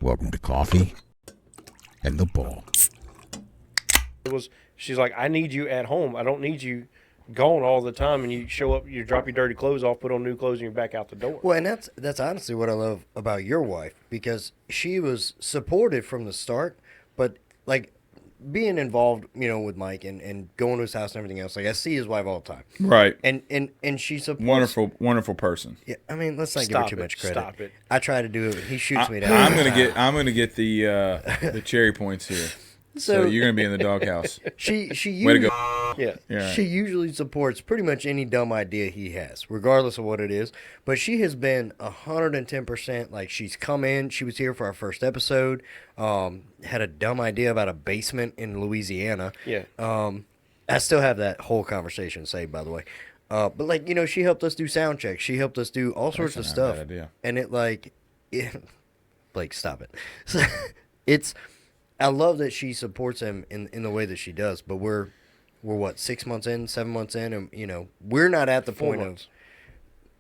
Welcome to Coffee and the Bull. She's like, I need you at home. I don't need you gone all the time. And you show up, you drop your dirty clothes off, put on new clothes, and you're back out the door. Well, and that's honestly what I love about your wife, because she was supportive from the start, but like being involved, with Mike and going to his house and everything else. Like, I see his wife all the time. Right. And she supports. Wonderful person. Yeah, I mean, let's not give her too much credit. Stop it. I try to do it. He shoots me down. I'm gonna get the cherry points here. So you're gonna be in the doghouse. She Way to usually, go. Yeah. She usually supports pretty much any dumb idea he has, regardless of what it is. But she has been 110%. Like, she's come in. She was here for our first episode. Had a dumb idea about a basement in Louisiana. Yeah. I still have that whole conversation saved, by the way. But she helped us do sound checks. She helped us do all sorts of That's stuff. not a bad idea. And Blake, stop it. I love that she supports him in the way that she does. But we're what, 6 months in, 7 months in, and we're not at the point of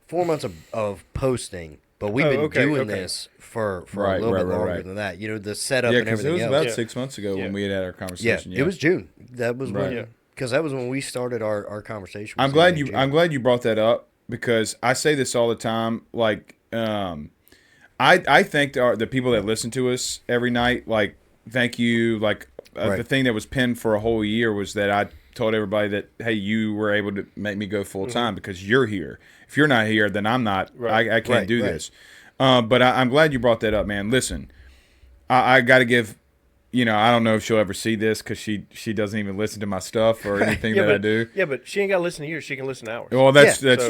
4 months of posting. But we've been doing this for a little bit longer than that. The setup and everything else. It was about 6 months ago when we had our conversation. Yeah, it was June. That was Right. when, because that was when we started our conversation. I'm glad you brought that up, because I say this all the time. Like, I thank the people that listen to us every night. Like, thank you. Like, the thing that was pinned for a whole year was that I told everybody that, hey, you were able to make me go full time because you're here. If you're not here, then I'm not. Right. I can't do this. But I'm glad you brought that up, man. Listen, I got to give. I don't know if she'll ever see this, because she doesn't even listen to my stuff or anything that I do. Yeah, but she ain't got to listen to yours. She can listen to ours. Well, that's true. That's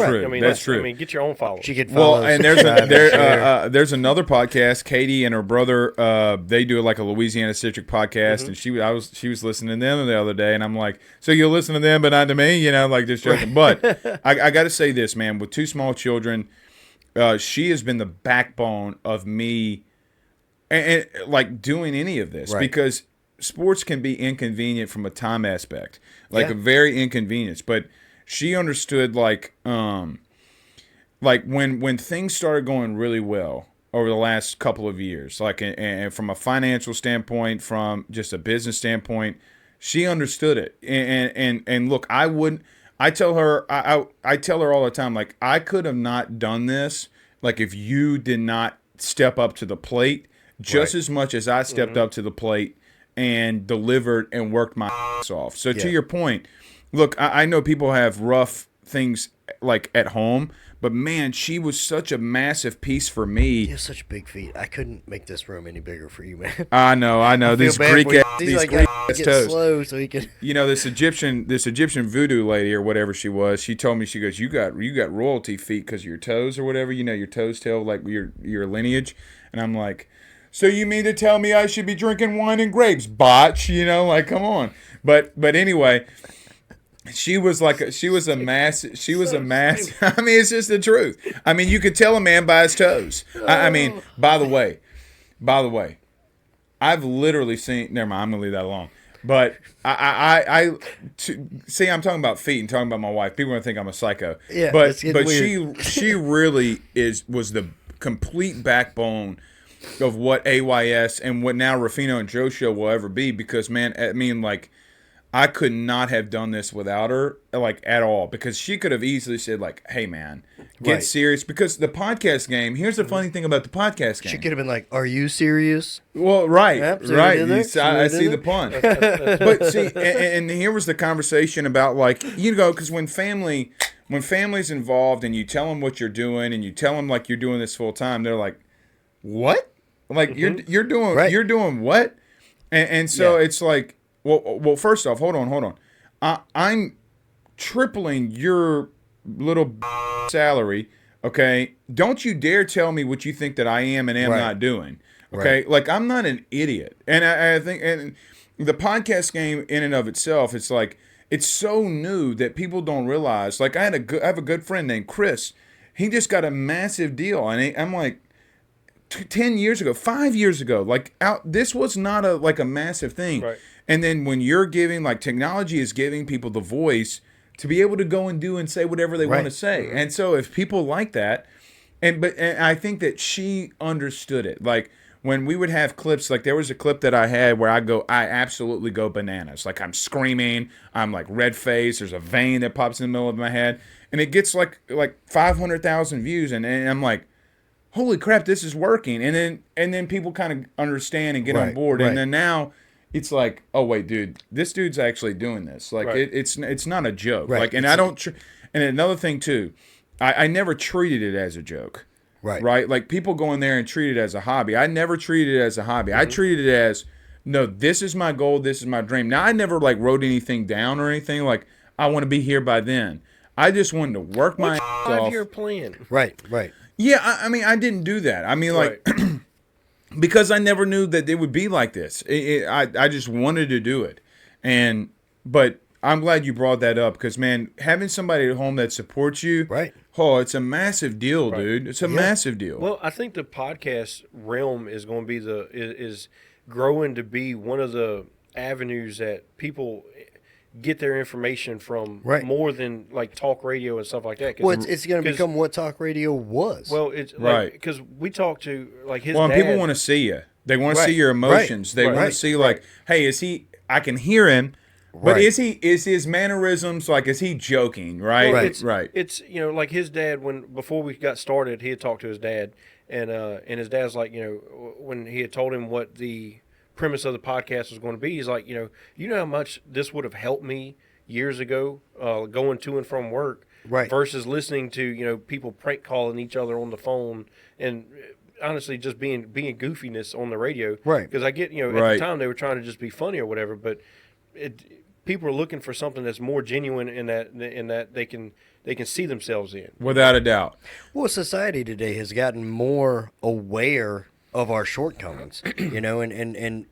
true. I mean, get your own followers. She could follow. Well, and there's another podcast. Katie and her brother, they do like a Louisiana centric podcast, and she was listening to them the other day, and I'm like, so you'll listen to them, but not to me, like just joking. But I got to say this, man. With two small children, she has been the backbone of me. And like doing any of this, because sports can be inconvenient from a time aspect, a very inconvenience. But she understood like when things started going really well over the last couple of years, like and from a financial standpoint, from just a business standpoint, she understood it. And look, I tell her all the time, like, I could have not done this, like, if you did not step up to the plate. Just as much as I stepped up to the plate and delivered and worked my ass off. So to your point, look, I know people have rough things like at home, but man, she was such a massive piece for me. You have such big feet. I couldn't make this room any bigger for you, man. I know. These Greek ass toes. Slow so he can. This Egyptian voodoo lady or whatever she was, she told me, she goes, you got royalty feet because of your toes or whatever. Your toes tell like your lineage, and I'm like. So you mean to tell me I should be drinking wine and grapes, botch? Come on. But anyway, she was a mass. I mean, it's just the truth. I mean, you could tell a man by his toes. I mean, by the way, I've literally seen. Never mind. I'm gonna leave that alone. But see, I'm talking about feet and talking about my wife. People are gonna think I'm a psycho. Yeah, but weird. she really was the complete backbone of what AYS and what now Ruffino and Joe Show will ever be, because, man, I mean, like, I could not have done this without her, like, at all, because she could have easily said, like, hey, man, get serious, because the podcast game, here's the funny thing about the podcast game. She could have been like, are you serious? Well, right. I see the the pun. But see, and here was the conversation about, like, because when family's involved and you tell them what you're doing and you tell them, like, you're doing this full time, they're like, what? Like, you're doing what? And so it's like, well, first off, hold on. I'm tripling your little salary, okay? Don't you dare tell me what you think that I am and am not doing, okay? Like, I'm not an idiot. And I think, and the podcast game in and of itself, it's like, it's so new that people don't realize. Like, I have a good friend named Chris. He just got a massive deal, and I'm like, 10 years ago, 5 years ago, this was not a massive thing. Right. And then when you're giving, like, technology is giving people the voice to be able to go and do and say whatever they want to say. And so if people like that, and I think that she understood it. Like, when we would have clips, like there was a clip that I had where I absolutely go bananas. Like I'm screaming, I'm like red face, there's a vein that pops in the middle of my head, and it gets like 500,000 views, and I'm like, holy crap, this is working. And then people kind of understand and get on board, and then now it's like, oh wait, dude, this dude's actually doing this. Like it's not a joke. Like, and I don't. And another thing too, I never treated it as a joke. Right. Like people go in there and treat it as a hobby. I never treated it as a hobby. I treated it as, no, this is my goal. This is my dream. Now I never like wrote anything down or anything. Like I want to be here by then. I just wanted to work my ass off. 5-year plan. Right. Yeah. I mean, I didn't do that. I mean, like, because I never knew that it would be like this. I just wanted to do it. But I'm glad you brought that up because, man, having somebody at home that supports you, oh, it's a massive deal, dude. It's a massive deal. Well, I think the podcast realm is going to be is growing to be one of the avenues that people get their information from more than like talk radio and stuff like that. Well, it's going to become what talk radio was. Well, it's like, because we talk to like his dad. Well, people want to see you. They want to see your emotions. They want to see like, hey, I can hear him. But is his mannerisms like, is he joking? Right. Well, it's you know, like his dad, before we got started, he had talked to his dad, and his dad's like, you know, when he had told him what the premise of the podcast was going to be, he's like, you know how much this would have helped me years ago, going to and from work, versus listening to, you know, people prank calling each other on the phone and honestly just being goofiness on the radio, because I get, you know, at the time they were trying to just be funny or whatever, but people are looking for something that's more genuine in that they can see themselves in. Without a doubt. Well, society today has gotten more aware of our shortcomings, you know, and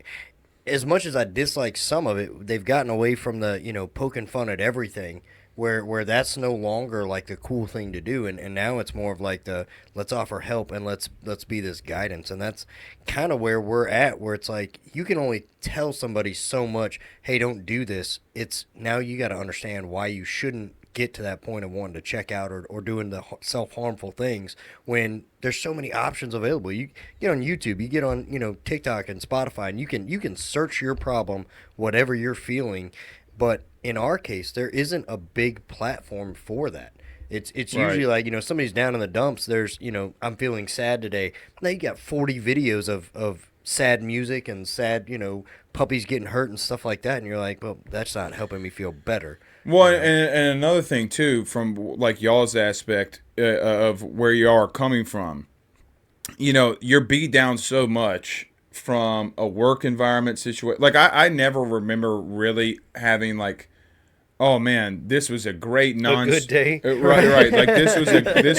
as much as I dislike some of it, they've gotten away from the, you know, poking fun at everything, where that's no longer like the cool thing to do, and now it's more of like the let's offer help and let's be this guidance, and that's kind of where we're at, where it's like you can only tell somebody so much, hey, don't do this. It's now you got to understand why you shouldn't get to that point of wanting to check out or doing the self-harmful things when there's so many options available. You get on YouTube, you get on, you know, TikTok and Spotify, and you can search your problem, whatever you're feeling. But in our case, there isn't a big platform for that. It's usually like, you know, somebody's down in the dumps. There's, you know, I'm feeling sad today. Now you got 40 videos of sad music and sad, you know, puppies getting hurt and stuff like that. And you're like, well, that's not helping me feel better. Well, and another thing, too, from like y'all's aspect of where you are coming from, you know, you're beat down so much from a work environment situation. Like, I never remember really having like, oh man, this was a great good day. Right. Like this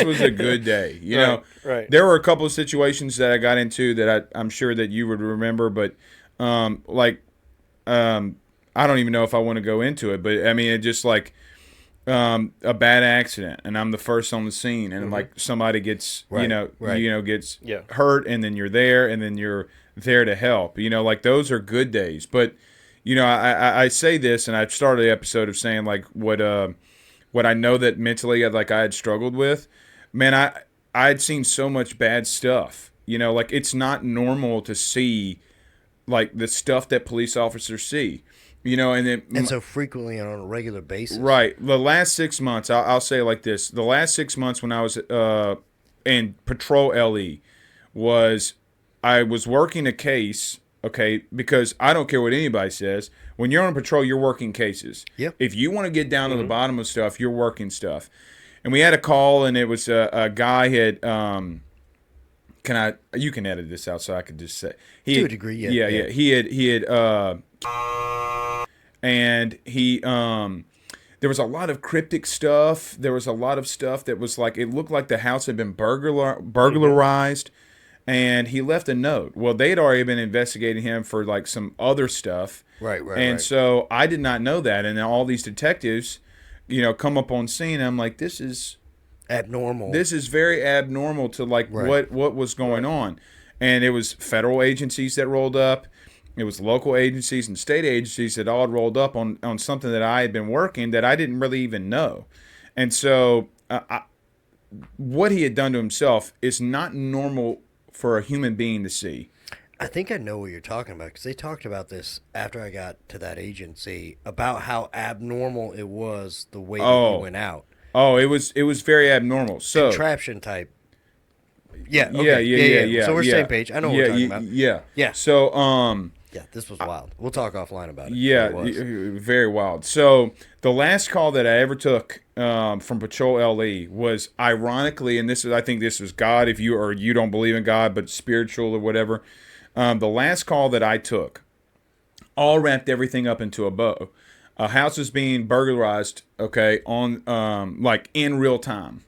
was a good day. You know, there were a couple of situations that I got into that I'm sure that you would remember, but I don't even know if I want to go into it, but I mean, it just like a bad accident, and I'm the first on the scene, and like somebody gets, gets hurt, and then you're there, and then you're there to help. You know, like those are good days. But you know, I say this, and I started the episode of saying like what I know that mentally I had struggled with. Man, I had seen so much bad stuff. You know, like it's not normal to see like the stuff that police officers see. You know, and so frequently and on a regular basis. Right. The last 6 months, I'll say it like this: the last 6 months when I was in Patrol LE, I was working a case. Okay, because I don't care what anybody says. When you're on patrol, you're working cases. Yep. If you want to get down to the bottom of stuff, you're working stuff. And we had a call, and it was a guy had. You can edit this out so I could just say to a degree, yeah. Yeah. He had and he there was a lot of cryptic stuff. There was a lot of stuff that was like, it looked like the house had been burglarized, and he left a note. Well, they had already been investigating him for like some other stuff. Right. So I did not know that, and all these detectives, you know, come up on scene, and I'm like, this is abnormal. This is very abnormal to like what was going on. And it was federal agencies that rolled up. It was local agencies and state agencies that all had rolled up on something that I had been working that I didn't really even know. And so what he had done to himself is not normal for a human being to see. I think I know what you're talking about because they talked about this after I got to that agency about how abnormal it was the way that he went out. Oh, it was very abnormal. So Contraption type. Yeah. Okay. Yeah. So we're same page. I know what we're talking about. Yeah. So yeah, this was wild. We'll talk offline about it. Yeah, very wild. So the last call that I ever took from Patrol LE was ironically, and I think this was God, if you don't believe in God, but spiritual or whatever. The last call that I took, all wrapped everything up into a bow. A house is being burglarized, okay, on like in real time.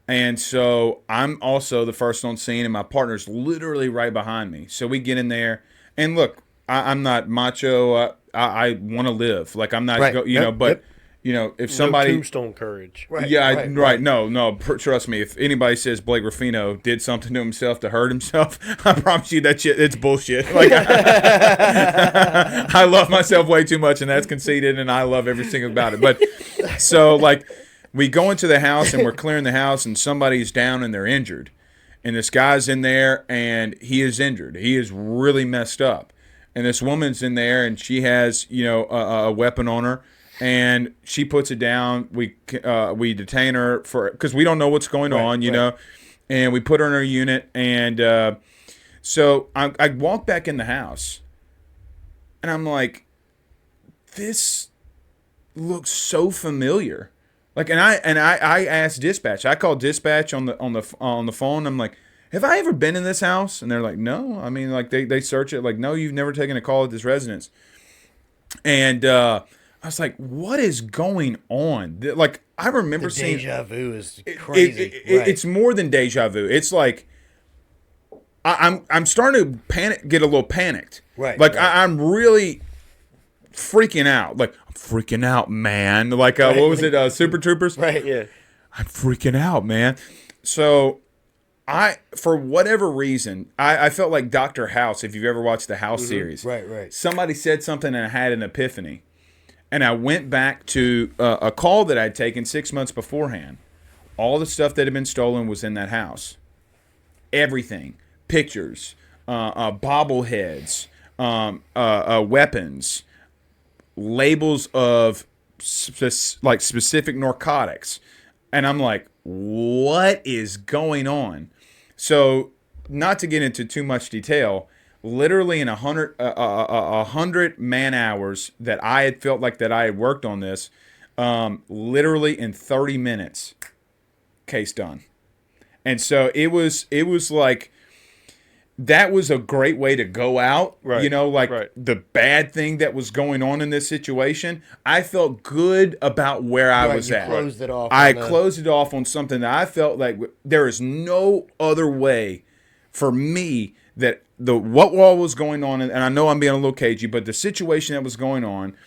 And so I'm also the first on scene, and my partner's literally right behind me. So we get in there, and look, I'm not macho. I want to live. Like I'm not, right. But if somebody tombstone courage. Right. Yeah, right. No. Trust me. If anybody says Blake Ruffino did something to himself to hurt himself, I promise you that shit. It's bullshit. Like I love myself way too much, and that's conceited, and I love everything about it. But so like we go into the house and we're clearing the house, and somebody's down and they're injured, and this guy's in there and he is injured. He is really messed up. And this woman's in there, and she has, a weapon on her, and she puts it down. We detain her because we don't know what's going on, know, and we put her in her unit. And so I walk back in the house, and I'm like, this looks so familiar. Like, and I asked dispatch. I called dispatch on the phone. I'm like, have I ever been in this house? And they're like, no. I mean, like they search it. Like, no, you've never taken a call at this residence. And I was like, what is going on? Like, I remember seeing deja vu is crazy. It's more than deja vu. It's like I'm starting to get a little panicked. Right. Like I'm really freaking out. Like I'm freaking out, man. Like what was it? Super Troopers. Right. Yeah. I'm freaking out, man. So. For whatever reason, I felt like Dr. House, if you've ever watched the House series. Right. Somebody said something and I had an epiphany. And I went back to a call that I'd taken 6 months beforehand. All the stuff that had been stolen was in that house. Everything. Pictures, bobbleheads, weapons, labels of specific narcotics. And I'm like, what is going on? So, not to get into too much detail, literally in 100 man hours that I had felt like that I had worked on this, literally in 30 minutes, case done. And so it was like, that was a great way to go out. Right. The bad thing that was going on in this situation, I felt good about where I was at. Closed it off. I closed it off on something that I felt like there is no other way for me that what all was going on, and I know I'm being a little cagey, but the situation that was going on,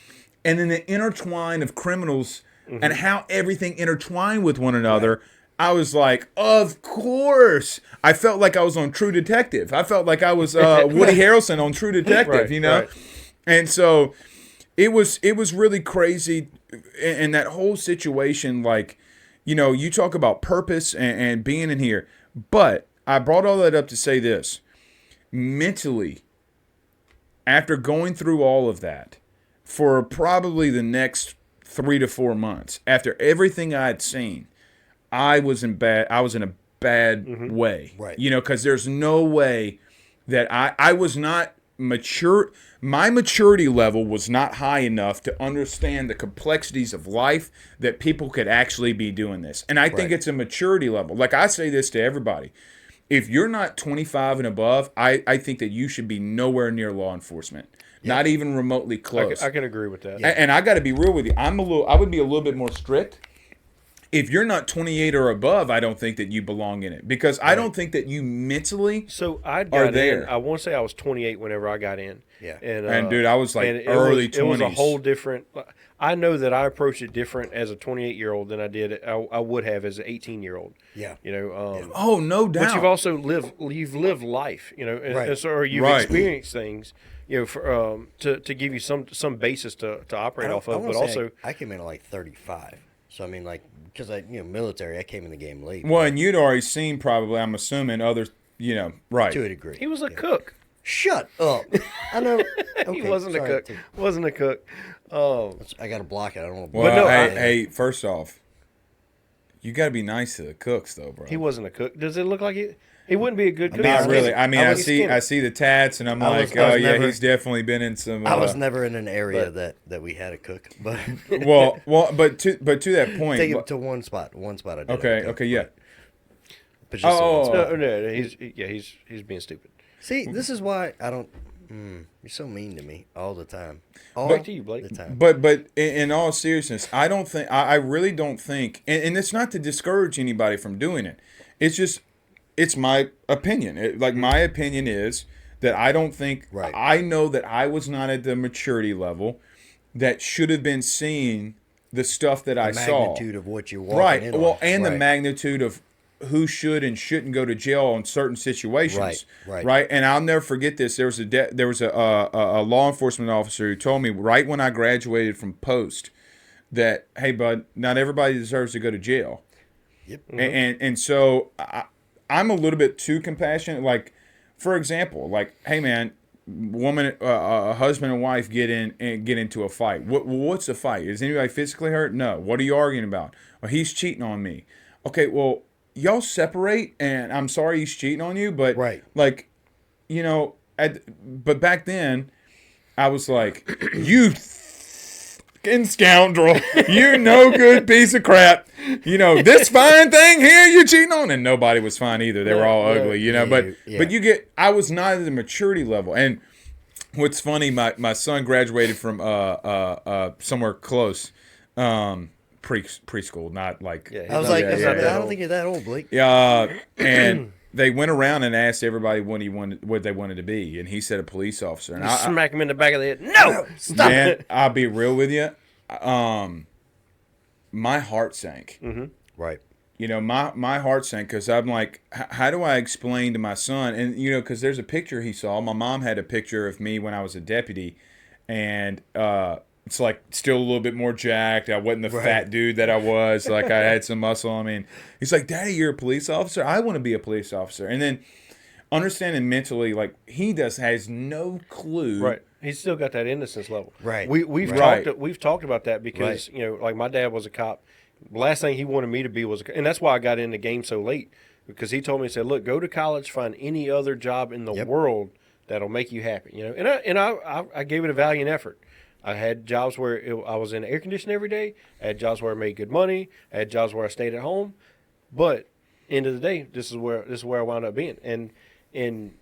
and then the intertwine of criminals and how everything intertwined with one another. Right. I was like, of course. I felt like I was on True Detective. I felt like I was Woody Harrelson on True Detective, Right. And so it was really crazy. And that whole situation, like, you talk about purpose and being in here. But I brought all that up to say this. Mentally, after going through all of that, for probably the next 3 to 4 months, after everything I had seen, I was in a bad way, right? Because there's no way that I was not mature. My maturity level was not high enough to understand the complexities of life that people could actually be doing this. And I think it's a maturity level. Like I say this to everybody. If you're not 25 and above, I think that you should be nowhere near law enforcement. Not even remotely close. I can agree with that. And I got to be real with you. I would be a little bit more strict. If you're not 28 or above, I don't think that you belong in it because I don't think that you mentally I are there. I want to say I was 28 whenever I got in. Yeah. And dude, I was like early 20s. It was a whole different. I know that I approached it different as a 28-year-old than I did. I would have as an 18-year-old. Yeah. Oh, no doubt. But you've also lived life. And so or you've experienced things. For to give you some basis to operate off of. But also, I came in at like 35. So I mean, like, because military, I came in the game late. Well, and you'd already seen probably, I'm assuming, other right. to a degree. He was a cook. Shut up. I know. He Okay, wasn't a sorry, cook. Wasn't a cook. Oh, I got to block it. I don't want to Well, no, hey, first off, you got to be nice to the cooks, though, bro. he wasn't a cook. Does it look like he wouldn't be a good cook? Not He's really. skinny. I mean, I He's see skinny. the tats, and I'm I like, was- I oh was yeah, never- he's definitely been in some. I was never in an area that we had a cook, but well, but to that point. take it to one spot. One spot I did. Okay, have a cook, okay, yeah. But just the one spot. No, he's being stupid. See, this is why I don't. You're so mean to me all the time. All Back to you, Blake. the time. But in all seriousness, I don't think I really don't think, and it's not to discourage anybody from doing it. It's just it's my opinion. My opinion is that I don't think Right. I know that I was not at the maturity level that should have been seeing the stuff that I saw. Magnitude of what you're walking Right. in Well, on. and the Right. magnitude of who should and shouldn't go to jail in certain situations. Right. And I'll never forget this. There was a law enforcement officer who told me right when I graduated from post that, hey, bud, not everybody deserves to go to jail. Yep. And so I'm a little bit too compassionate. Like, for example, like, hey, man, a husband and wife get into a fight. What's the fight? Is anybody physically hurt? No. What are you arguing about? Well, he's cheating on me. Okay, well, y'all separate, and I'm sorry he's cheating on you, but Right. like, but back then, I was like, you fucking scoundrel, you no good piece of crap. This fine thing here you're cheating on, and nobody was fine either. They were all ugly, Yeah, but I was not at the maturity level. And what's funny, my son graduated from somewhere close. Preschool, not like. Yeah, I was Yeah, like, yeah, I yeah. don't think you're that old, Blake. And they went around and asked everybody what they wanted to be, and he said a police officer. And Smack him in the back of the head. No, stop man, it. I'll be real with you. My heart sank. Right. My heart sank because I'm like, how do I explain to my son? And because there's a picture he saw. My mom had a picture of me when I was a deputy, and it's like still a little bit more jacked. I wasn't the fat dude that I was. Like I had some muscle on me. And he's like, Daddy, you're a police officer? I want to be a police officer. And then understanding mentally, like he has no clue. Right. He's still got that innocence level. Right. We've Right. talked about that because like my dad was a cop. Last thing he wanted me to be was and that's why I got in the game so late, because he told me, he said, look, go to college, find any other job in the world that'll make you happy. And I gave it a valiant effort. I had jobs where I was in air conditioning every day. I had jobs where I made good money. I had jobs where I stayed at home. But end of the day, this is where I wound up being. And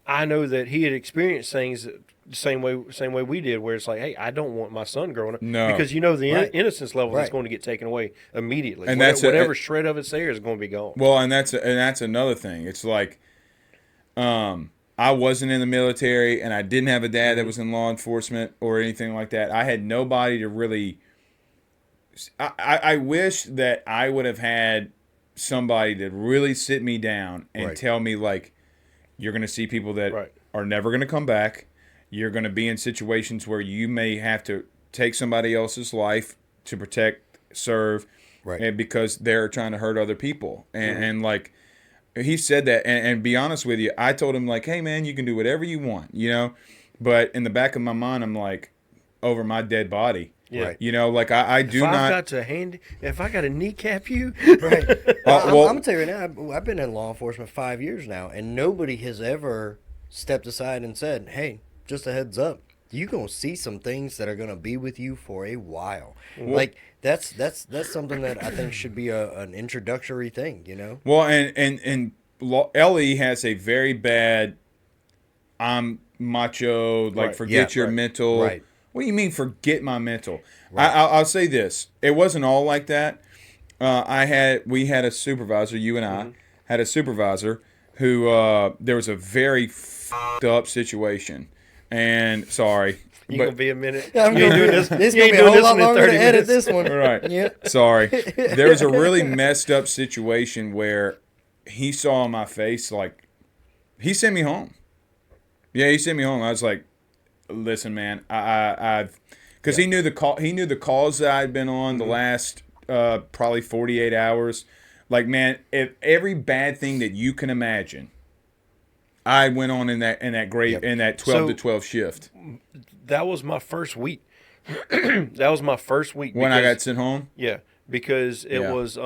I know that he had experienced things the same way we did, where it's like, hey, I don't want my son growing up. No. Because the innocence level is Right. going to get taken away immediately. And that's whatever shred of it's there is going to be gone. Well, and that's another thing. It's like, I wasn't in the military, and I didn't have a dad that was in law enforcement or anything like that. I had nobody to really. I wish that I would have had somebody to really sit me down and tell me, like, you're going to see people that are never going to come back. You're going to be in situations where you may have to take somebody else's life to protect, serve, and because they're trying to hurt other people. And like, he said that, and be honest with you, I told him, like, hey, man, you can do whatever you want, But in the back of my mind, I'm like, over my dead body. Yeah. Like, I do not. If I got to kneecap you, Right. I'm well- going to tell you right now, I've been in law enforcement 5 years now, and nobody has ever stepped aside and said, hey, just a heads up, you're going to see some things that are going to be with you for a while. Like, that's something that I think should be an introductory thing, Well, and Ellie has a very bad, I'm macho, like, forget your mental. Right. What do you mean forget my mental? I'll say this. It wasn't all like that. We had a supervisor, you and I had a supervisor who, there was a very f***ed up situation. And sorry. you going to be a minute. I'm You ain't gonna- doing this. This You going ain't to be a doing whole this lot one in longer 30 to edit minutes. this one. Right. Yeah. Sorry. There was a really messed up situation where he saw on my face, like, he sent me home. Yeah, he sent me home. I was like, listen, man, because he knew the calls that I'd been on the last probably 48 hours. Like, man, if every bad thing that you can imagine I went on in that grade Yep. in that 12 to So- 12 shift That was my first week. That was my first week. when I because- got sent home. Yeah, because it Yeah. was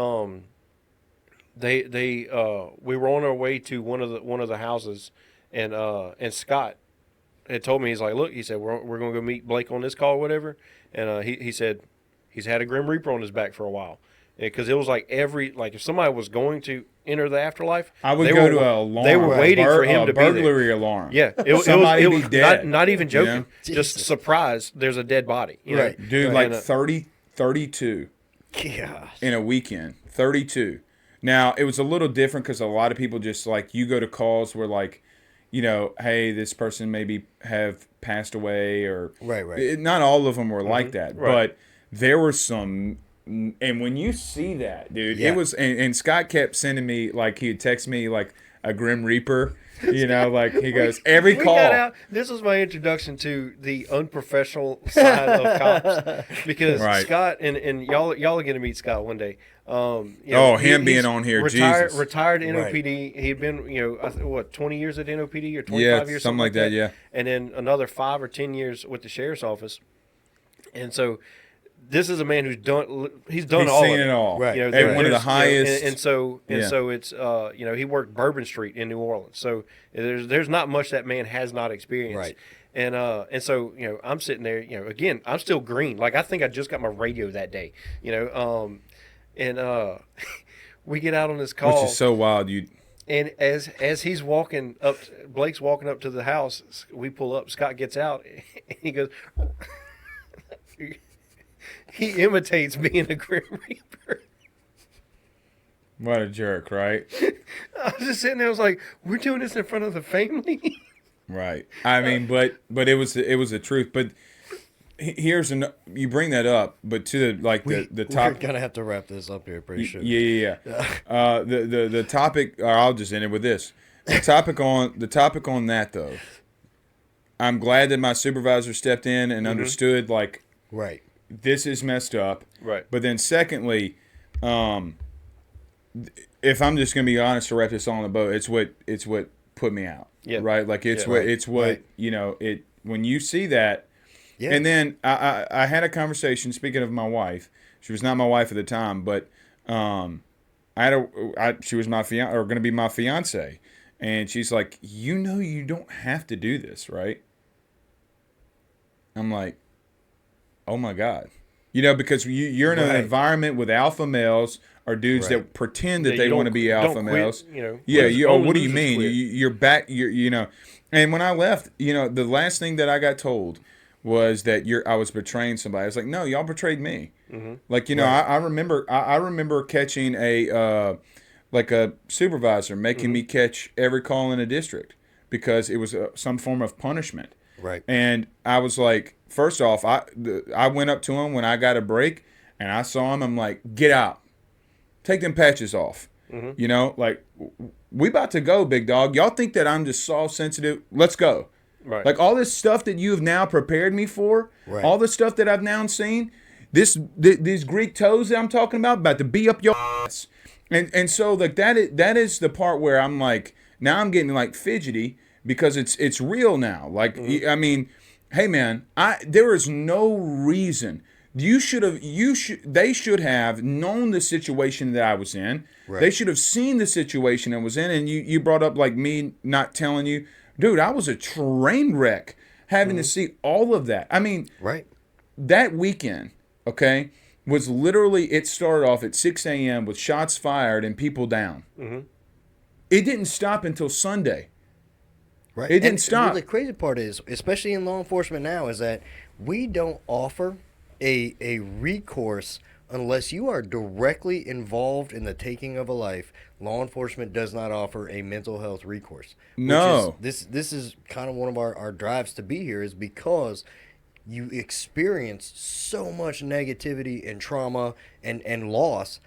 we were on our way to one of the houses, and Scott had told me, he's like, look, he said we're gonna go meet Blake on this call or whatever, and he said he's had a Grim Reaper on his back for a while, because it was like if somebody was going to enter the afterlife, I would they go were- to an alarm. They were waiting for him a to be there. burglary alarm. Yeah, Somebody it be was dead, not even you know? joking. Just surprised. There's a dead body. You Right. know? Dude, And, like 32 Gosh. in a weekend. 32. Now, it was a little different because a lot of people just like, you go to calls where like, you know, hey, this person maybe have passed away or Right. Not all of them were like that, Right. but there were some. And when you see that, dude, Yeah. it was. And Scott kept sending me like he'd text me like a Grim Reaper, you know, like he goes every We call. got out. This was my introduction to the unprofessional side of cops, because Right. Scott and y'all are going to meet Scott one day. Him being on here, Jesus. Retired NOPD. He'd been, 20 years at NOPD or 25 Yeah, years, something like that, yeah. And then another 5 or 10 years with the sheriff's office. And so this is a man who's done. He's done He's all seen of it all. Right. You know, At one of the there's- highest. and so Yeah. it's he worked Bourbon Street in New Orleans. So there's not much that man has not experienced. Right. And so I'm sitting there, again, I'm still green. Like I think I just got my radio that day. We get out on this call, Which is so wild. and as he's walking up, Blake's walking up to the house. We pull up. Scott gets out, and he goes. He imitates being a Grim Reaper. What a jerk, right? I was just sitting there. I was like, "We're doing this in front of the family." Right. I mean, but it was the truth. But here's you bring that up, but to the We're top. gonna have to wrap this up here pretty soon. Yeah. The topic. Or I'll just end it with this. The topic on that though. I'm glad that my supervisor stepped in and understood like Right. this is messed up. Right. But then secondly, if I'm just gonna be honest to wrap this all on the boat, it's what put me out. Yeah. Right. Like it's Yeah. what Right. it's what Right. it when you see that. Yeah. And then I had a conversation. Speaking of my wife, she was not my wife at the time, but she was my fiance, or going to be my fiance, and she's like, you don't have to do this, right? I'm like, oh my God, because you're in an Right. environment with alpha males or dudes Right. that pretend that Yeah, they you want to don't- be don't alpha quit, males. Yeah. What do you Losers mean? quit. You're back. And when I left, the last thing that I got told was that I was betraying somebody. I was like, no, y'all betrayed me. Mm-hmm. Like I remember catching a supervisor making me catch every call in a district because it was some form of punishment. Right. And I was like, first off, I went up to him when I got a break and I saw him. I'm like, get out, take them patches off. Like we about to go, big dog. Y'all think that I'm just soft sensitive? Let's go. Right. Like all this stuff that you have now prepared me for, Right. all the stuff that I've now seen, these Greek toes that I'm talking about to be up your ass. And so like that is the part where I'm like, now I'm getting like fidgety because it's real now. Like I mean, hey man, there is no reason they should have known the situation that I was in. Right. They should have seen the situation I was in. And you brought up like me not telling you. Dude, I was a train wreck having to see all of that. I mean, Right. that weekend, okay, was literally, it started off at 6 a.m. with shots fired and people down. It didn't stop until Sunday. Right. It didn't And stop. The crazy part is, especially in law enforcement now, is that we don't offer a recourse unless you are directly involved in the taking of a life. Law enforcement does not offer a mental health recourse. No. This is kind of one of our drives to be here, is because you experience so much negativity and trauma and loss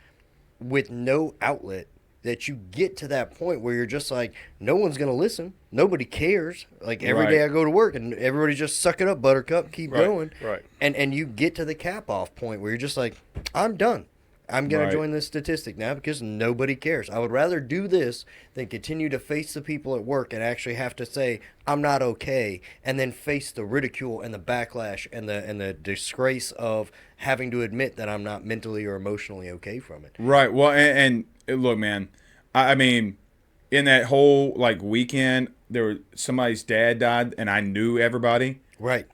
with no outlet, that you get to that point where you're just like, no one's going to listen. Nobody cares. Like every Right. day I go to work and everybody just suck it up, buttercup, keep Right, going. right. And you get to the cap off point where you're just like, I'm done. I'm going Right. to join this statistic now because nobody cares. I would rather do this than continue to face the people at work and actually have to say I'm not okay, and then face the ridicule and the backlash and the disgrace of having to admit that I'm not mentally or emotionally okay from it. Right. Well, and look, man. I mean, in that whole like weekend, somebody's dad died, and I knew everybody. Right.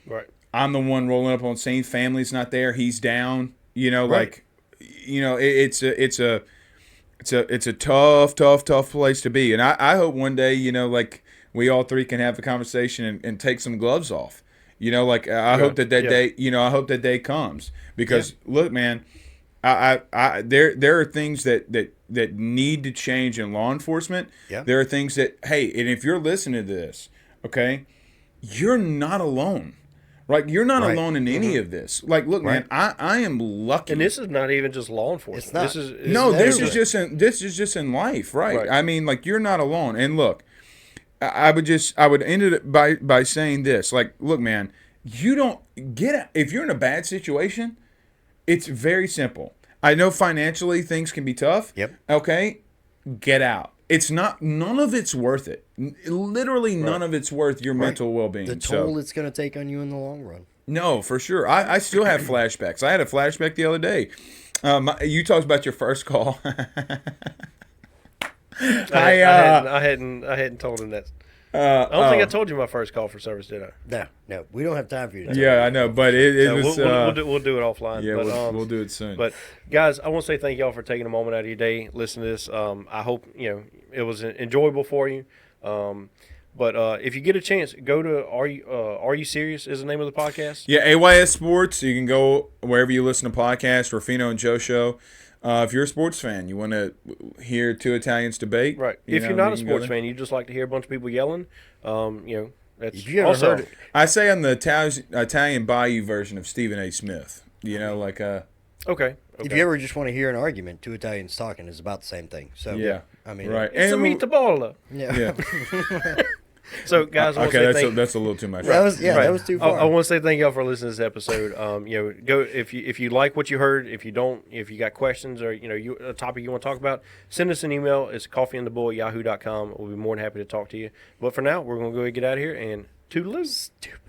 Right. I'm the one rolling up on scene. Family's not there. He's down. Right. Like, it's a tough place to be. And I hope one day, like we all three can have the conversation and take some gloves off. I hope that day. I hope that day comes because look, man, there are things that need to change in law enforcement. Yeah. There are things that, hey, and if you're listening to this, okay, you're not alone. Right, you're not Right. alone in any of this. Like, look, man, I am lucky. And this is not even just law enforcement. It's not. This is this is just in life, right? Right. I mean, like, you're not alone. And look, I would end it by saying this. Like, look, man, you don't get out. If you're in a bad situation, it's very simple. I know financially things can be tough. Yep. Okay, get out. It's not. None of it's worth it. Literally, none of it's worth your mental well-being. The toll it's going to take on you in the long run. No, for sure. I still have flashbacks. I had a flashback the other day. You talked about your first call. I hadn't told him that. I don't think I told you my first call for service, did I? No, we don't have time for you to Yeah, I know, but it No, was. we'll do it offline. Yeah, but, we'll do it soon. But guys, I want to say thank y'all for taking a moment out of your day, listening to this. I hope it was enjoyable for you. But if you get a chance, go to Are You Serious is the name of the podcast. Yeah, AYS Sports. You can go wherever you listen to podcasts. Rufino and Joe Show. If you're a sports fan, you want to hear two Italians debate. Right. If you're not a sports fan, you just like to hear a bunch of people yelling. That's If you ever also heard it, I say I'm the Italian Bayou version of Stephen A. Smith. okay. if you ever just want to hear an argument, two Italians talking is about the same thing. So Yeah. I mean, Right. It's a meatball. Yeah. Yeah. So guys, I want to Okay, say thank that's a little too much. That was Right. that was too far. I want to say thank y'all for listening to this episode. Go if you like what you heard. If you don't, if you got questions or a topic you want to talk about, send us an email. It's coffeeandthebull@yahoo.com. We'll be more than happy to talk to you. But for now, we're gonna go get out of here and toodaloo. Stupid.